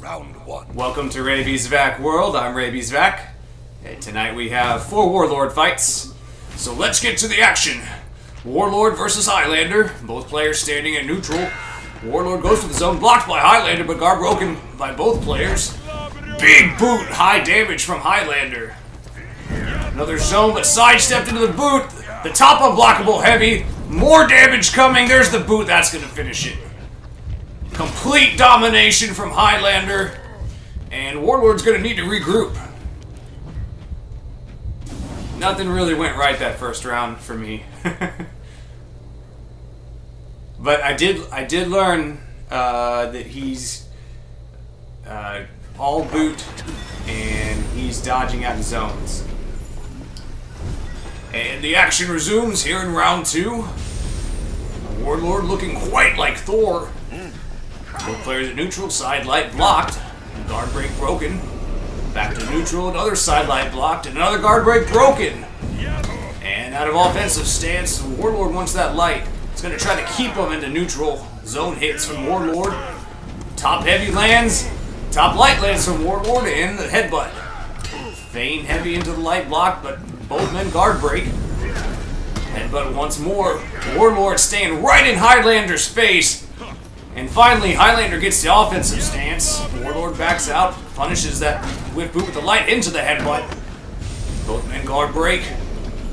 Round one. Welcome to RabiesVacc World. I'm RabiesVacc. And tonight we have 4 Warlord fights. So let's get to the action. Warlord versus Highlander. Both players standing at neutral. Warlord goes to the zone, blocked by Highlander, but guard broken by both players. Big boot, high damage from Highlander. Another zone, but sidestepped into the boot. The top unblockable heavy. More damage coming. There's the boot. That's going to finish it. Complete domination from Highlander. And Warlord's going to need to regroup. Nothing really went right that first round for me. But I did learn that he's all boot and he's dodging out of zones. And the action resumes here in round 2. Warlord looking quite like Thor. Both players at neutral, side light blocked, guard break broken. Back to neutral, another side light blocked, and another guard break broken. And out of offensive stance, Warlord wants that light. It's going to try to keep him into neutral. Zone hits from Warlord. Top heavy lands. Top light lands from Warlord, and the headbutt. Feign heavy into the light block, but both men guard break. Headbutt once more. Warlord staying right in Highlander's face. And finally, Highlander gets the offensive stance. Warlord backs out, punishes that whip boot with the light into the headbutt. Both men guard break.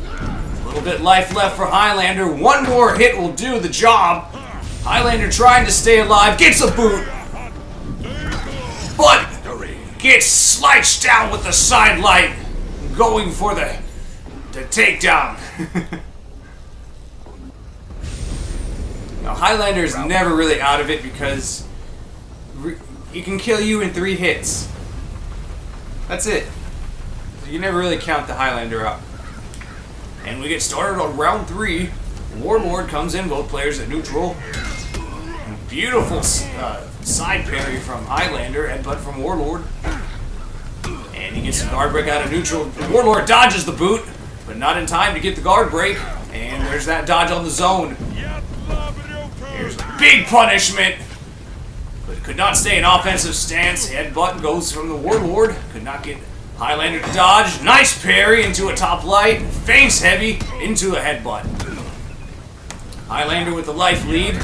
A little bit life left for Highlander. One more hit will do the job. Highlander trying to stay alive, gets a boot. But gets sliced down with the side light. Going for the takedown. Now, Highlander's never really out of it because he can kill you in 3 hits. That's it. So you never really count the Highlander out. And we get started on round 3. Warlord comes in, both players at neutral. Beautiful side parry from Highlander, headbutt from Warlord. And he gets the guard break out of neutral. Warlord dodges the boot, but not in time to get the guard break. And there's that dodge on the zone. Here's a big punishment, but could not stay in offensive stance. Headbutt goes from the Warlord. Could not get Highlander to dodge. Nice parry into a top light. Feints heavy into a headbutt. Highlander with the life lead.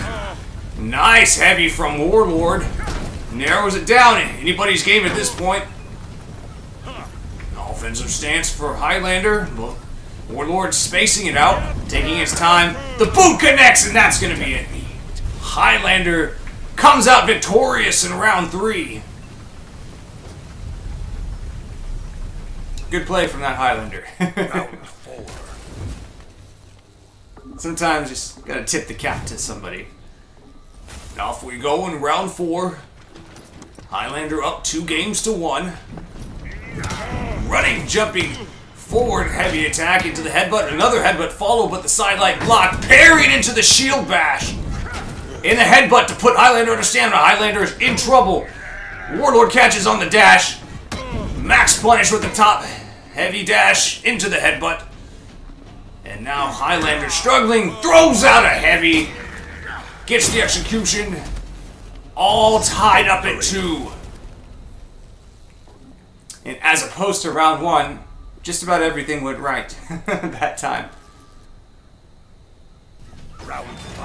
Nice heavy from Warlord. Narrows it down in anybody's game at this point. Offensive stance for Highlander. Warlord spacing it out, taking his time. The boot connects, and that's going to be it. Highlander comes out victorious in round 3. Good play from that Highlander. Round 4. Sometimes just gotta tip the cap to somebody. Off we go in round 4. Highlander up 2 games to 1. Running, jumping forward, heavy attack into the headbutt. Another headbutt followed, but the sidelight blocked. Parried into the shield bash. In the headbutt to put Highlander under stamina. Highlander is in trouble. Warlord catches on the dash. Max punish with the top heavy dash into the headbutt. And now Highlander struggling. Throws out a heavy. Gets the execution. All tied up at 2. And as opposed to round 1, just about everything went right that time.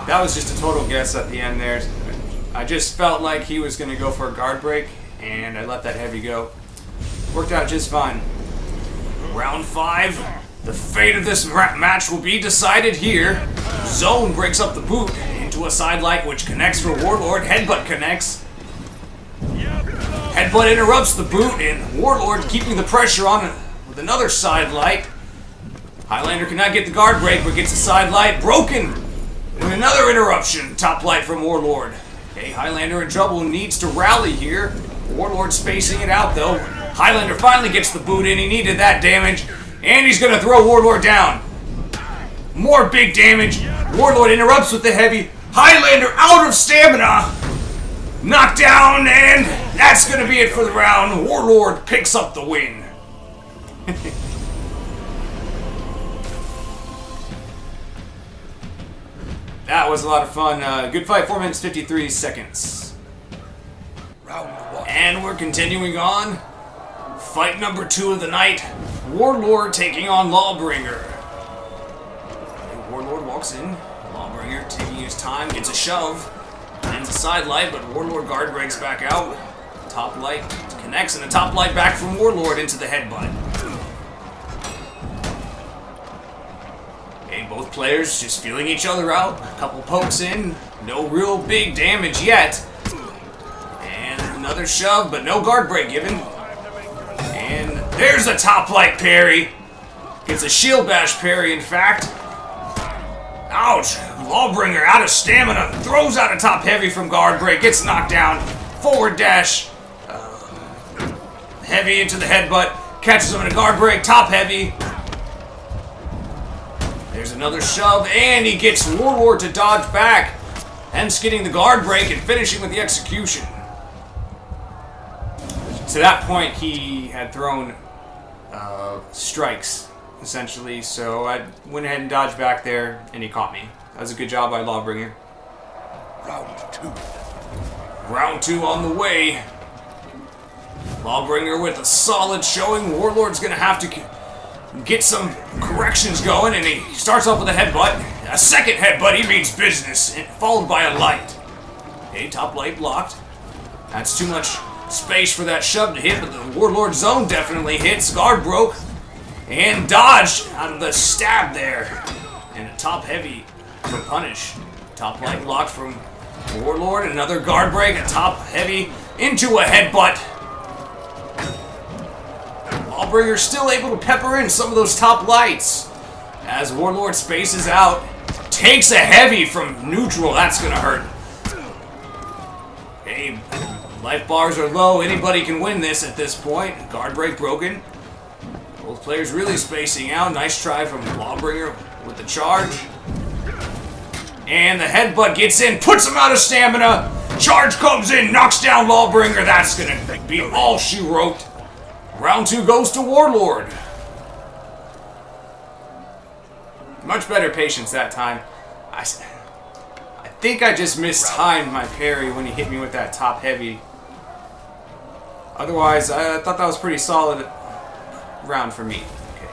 That was just a total guess at the end there. I just felt like he was going to go for a guard break, and I let that heavy go. Worked out just fine. Round 5. The fate of this match will be decided here. Zone breaks up the boot into a side light, which connects for Warlord. Headbutt connects. Headbutt interrupts the boot, and Warlord keeping the pressure on with another side light. Highlander cannot get the guard break, but gets the side light broken. And another interruption. Top light from Warlord. Okay, Highlander in trouble, needs to rally here. Warlord spacing it out though. Highlander finally gets the boot in. He needed that damage. And he's going to throw Warlord down. More big damage. Warlord interrupts with the heavy. Highlander out of stamina. Knocked down, and that's going to be it for the round. Warlord picks up the win. That was a lot of fun. Good fight, 4 minutes, 53 seconds. Round 1. And we're continuing on. Fight number 2 of the night. Warlord taking on Lawbringer. Warlord walks in. Lawbringer taking his time, gets a shove. Lands a side light, but Warlord guard breaks back out. Top light connects, and a top light back from Warlord into the headbutt. Okay, both players just feeling each other out. A couple pokes in. No real big damage yet. And another shove, but no guard break given. And there's a top light parry. Gets a shield bash parry, in fact. Ouch! Lawbringer out of stamina. Throws out a top heavy from guard break. Gets knocked down. Forward dash. Heavy into the headbutt. Catches him in a guard break. Top heavy. There's another shove. And he gets Warlord to dodge back. Hence getting the guard break and finishing with the execution. To that point, he had thrown strikes, essentially, so I went ahead and dodged back there, and he caught me. That was a good job by Lawbringer. Round 2 on the way. Lawbringer with a solid showing. Warlord's going to have to get some corrections going, and he starts off with a headbutt. A second headbutt, he means business, followed by a light. Okay, top light blocked. That's too much space for that shove to hit, but the Warlord zone definitely hits. Guard broke and dodged out of the stab there. And a top heavy for punish. Top light blocked from Warlord. Another guard break. A top heavy into a headbutt. Lawbringer still able to pepper in some of those top lights as Warlord spaces out. Takes a heavy from neutral. That's gonna hurt. Hey, life bars are low. Anybody can win this at this point. Guard break broken. Both players really spacing out. Nice try from Lawbringer with the charge. And the headbutt gets in, puts him out of stamina. Charge comes in, knocks down Lawbringer. That's going to be all she wrote. Round 2 goes to Warlord. Much better patience that time. I think I just mistimed my parry when he hit me with that top heavy. Otherwise, I thought that was pretty solid round for me. Okay.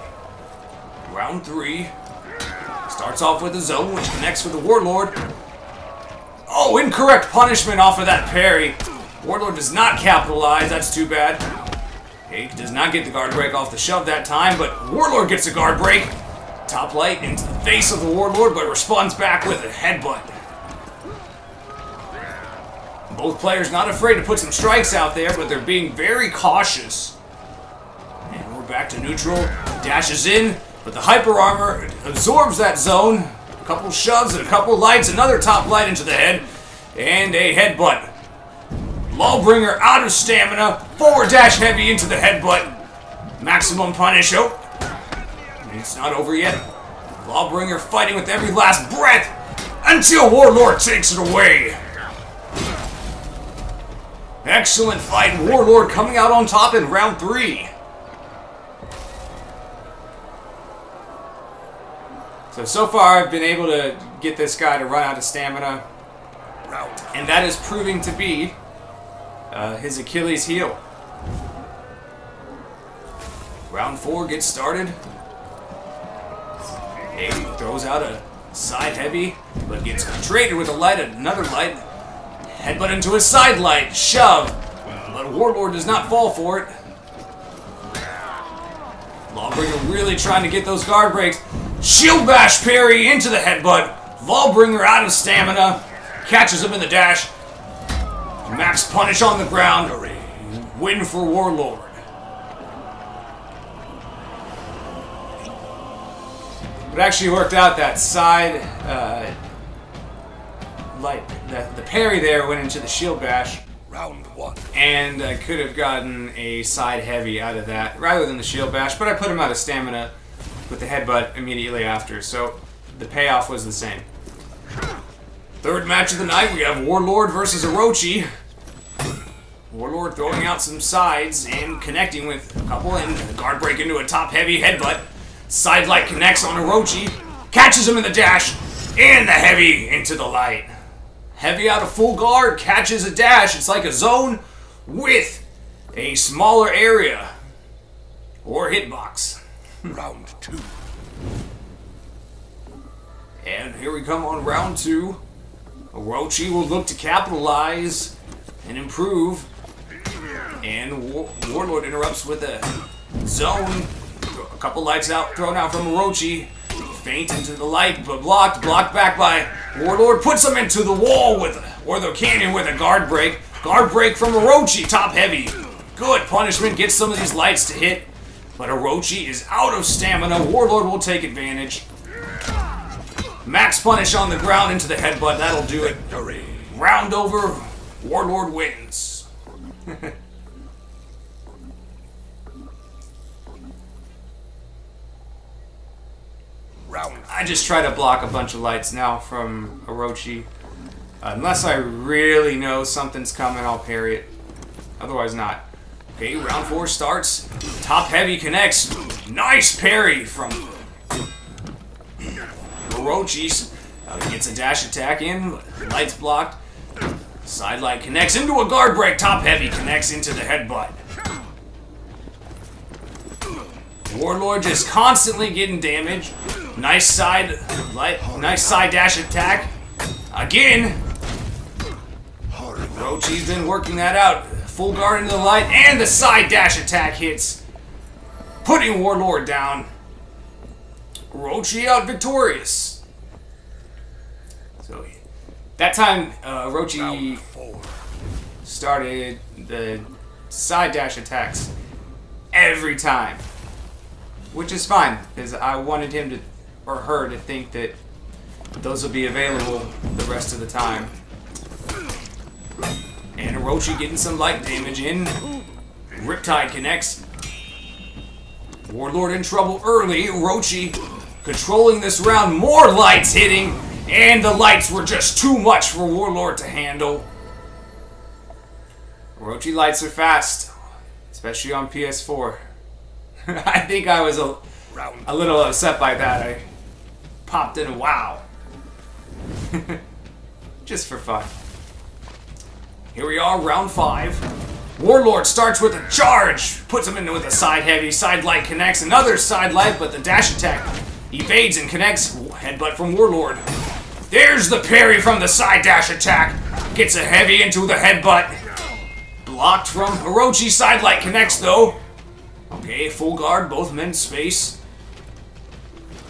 Round 3. Starts off with a zone, which connects with the Warlord. Oh, incorrect punishment off of that parry. Warlord does not capitalize. That's too bad. Okay, does not get the guard break off the shove that time, but Warlord gets a guard break. Top light into the face of the Warlord, but responds back with a headbutt. Both players not afraid to put some strikes out there, but they're being very cautious. And we're back to neutral. Dashes in, but the hyper armor absorbs that zone. A couple shoves and a couple lights. Another top light into the head. And a headbutt. Lawbringer out of stamina. Forward dash heavy into the headbutt. Maximum punish. Oh. It's not over yet. Lawbringer fighting with every last breath until Warlord takes it away. Excellent fight. Warlord coming out on top in round 3. So far I've been able to get this guy to run out of stamina. And that is proving to be his Achilles heel. Round 4 gets started. He throws out a side heavy, but gets traded with a light, another light. Headbutt into a side light, shove, but Warlord does not fall for it. Lawbringer really trying to get those guard breaks. Shield bash parry into the headbutt. Lawbringer out of stamina, catches him in the dash. Max punish on the ground. Win for Warlord. It actually worked out that side light. The parry there went into the shield bash. Round 1. And I could have gotten a side heavy out of that rather than the shield bash, but I put him out of stamina with the headbutt immediately after, so the payoff was the same. Third match of the night, we have Warlord versus Orochi. Warlord throwing out some sides and connecting with a couple, and guard break into a top heavy headbutt. Side light connects on Orochi, catches him in the dash, and the heavy into the light. Heavy out of full guard, catches a dash. It's like a zone with a smaller area or hitbox. Round 2. And here we come on round 2. Orochi will look to capitalize and improve. And Warlord interrupts with a zone. A couple lights out, thrown out from Orochi. Feint into the light, but blocked back by Warlord. Puts him into the wall or the canyon with a guard break. Guard break from Orochi, top heavy. Good punishment, gets some of these lights to hit. But Orochi is out of stamina. Warlord will take advantage. Max punish on the ground into the headbutt. That'll do it. Round over. Warlord wins. I just try to block a bunch of lights now from Orochi. Unless I really know something's coming, I'll parry it. Otherwise not. Okay, round 4 starts. Top heavy connects. Nice parry from Orochi's. Gets a dash attack in. Lights blocked. Side light connects into a guard break. Top heavy connects into the headbutt. Warlord just constantly getting damage. Nice side dash attack. Again. Orochi's been working that out. Full guard into the light, and the side dash attack hits, putting Warlord down. Orochi out victorious. So that time, Orochi started the side dash attacks every time, which is fine because I wanted him to, or her, to think that those will be available the rest of the time. And Orochi getting some light damage in. Riptide connects. Warlord in trouble early. Orochi controlling this round. More lights hitting. And the lights were just too much for Warlord to handle. Orochi lights are fast. Especially on PS4. I think I was a little upset by that. I popped in wow. Just for fun. Here we are, round 5. Warlord starts with a charge. Puts him in with a side heavy. Side light connects. Another side light, but the dash attack evades and connects. Headbutt from Warlord. There's the parry from the side dash attack. Gets a heavy into the headbutt. Blocked from Orochi. Side light connects, though. Okay, full guard. Both men space.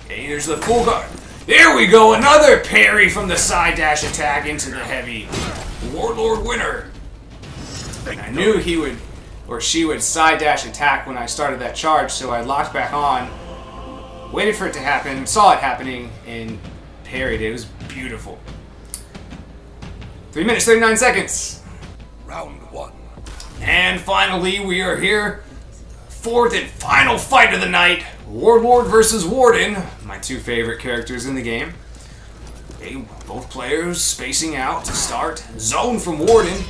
Okay, there's the full guard. There we go. Another parry from the side dash attack into the heavy. Warlord winner. I knew he would, or she would, side dash attack when I started that charge, so I locked back on, waited for it to happen, saw it happening, and parried it. It was beautiful. 3 minutes, 39 seconds. Round 1. And finally, we are here. 4th and final fight of the night. Warlord versus Warden. My 2 favorite characters in the game. Okay, both players spacing out to start. Zone from Warden.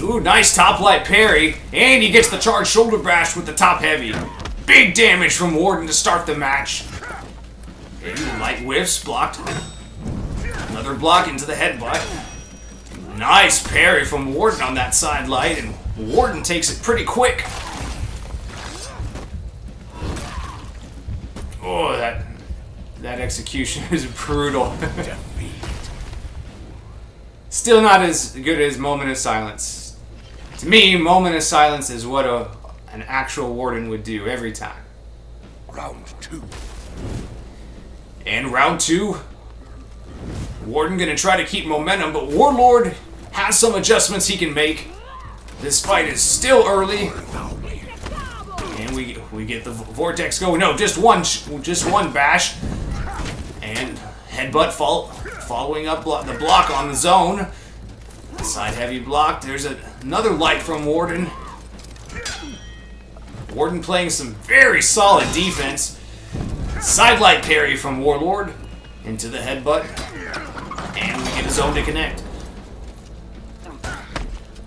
Ooh, nice top light parry. And he gets the charge shoulder bash with the top heavy. Big damage from Warden to start the match. Okay, light whiffs blocked. Another block into the headbutt. Nice parry from Warden on that side light. And Warden takes it pretty quick. Oh, that execution is brutal. Still not as good as Moment of Silence. To me, Moment of Silence is what an actual Warden would do every time. Round 2. And round 2. Warden gonna try to keep momentum, but Warlord has some adjustments he can make. This fight is still early. And we get the vortex going. No, just one bash. And headbutt following up the block on the zone. Side heavy block. There's another light from Warden. Warden playing some very solid defense. Side light parry from Warlord into the headbutt. And we get a zone to connect.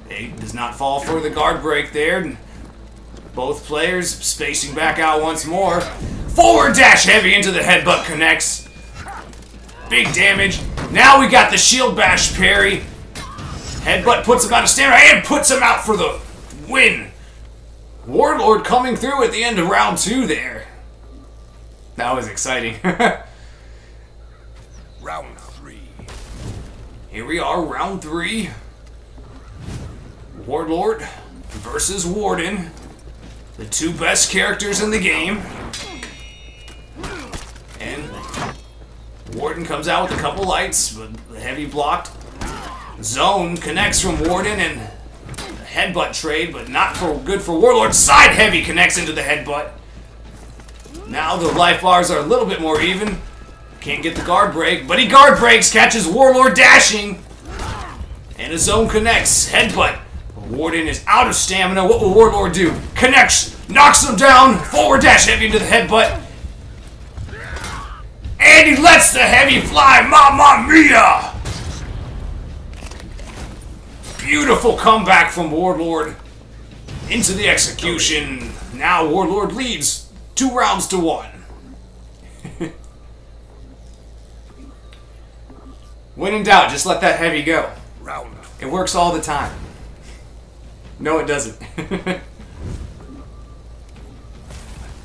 It does not fall for the guard break there. Both players spacing back out once more. Forward dash heavy into the headbutt connects. Big damage. Now we got the shield bash parry. Headbutt puts him out of stamina and puts him out for the win. Warlord coming through at the end of round 2 there. That was exciting. Round 3. Here we are, round 3. Warlord versus Warden. The 2 best characters in the game. And Warden comes out with a couple lights, but the heavy blocked. Zone connects from Warden and headbutt trade, but not good for Warlord. Side heavy connects into the headbutt. Now the life bars are a little bit more even. Can't get the guard break, but he guard breaks, catches Warlord dashing. And a zone connects. Headbutt. Warden is out of stamina. What will Warlord do? Connects, knocks him down, forward dash heavy into the headbutt. And he lets the heavy fly. Mamma mia! Beautiful comeback from Warlord into the execution. Now Warlord leads 2 rounds to 1. When in doubt, just let that heavy go. It works all the time. No, it doesn't.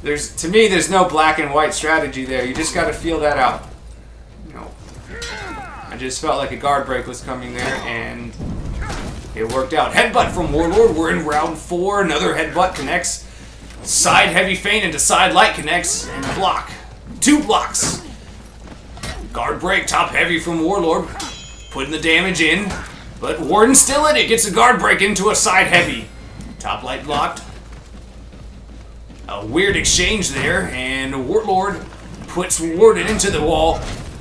To me, there's no black and white strategy there. You just got to feel that out. No. I just felt like a guard break was coming there, and it worked out. Headbutt from Warlord. We're in round 4. Another headbutt connects. Side heavy feint into side light connects. And block. 2 blocks. Guard break. Top heavy from Warlord. Putting the damage in. But Warden still in it. Gets a guard break into a side heavy. Top light blocked. A weird exchange there. And Warlord puts Warden into the wall.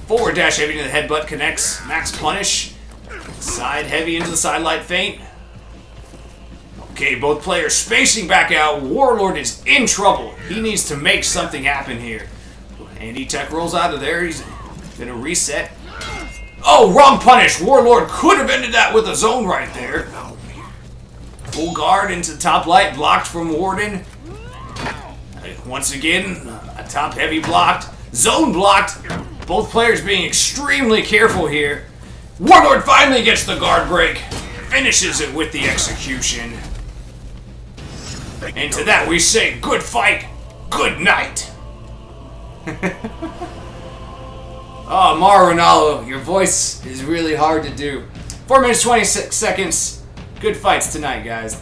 Forward dash heavy into the headbutt connects. Max punish. Side heavy into the side light feint. Okay, both players spacing back out. Warlord is in trouble. He needs to make something happen here. And E-Tech rolls out of there. He's going to reset. Oh, wrong punish. Warlord could have ended that with a zone right there. Full guard into top light. Blocked from Warden. Once again, a top heavy blocked. Zone blocked. Both players being extremely careful here. Warlord finally gets the guard break. Finishes it with the execution. And to that we say, good fight, good night. Oh, Mauro Ronaldo, your voice is really hard to do. 4 minutes, 26 seconds. Good fights tonight, guys.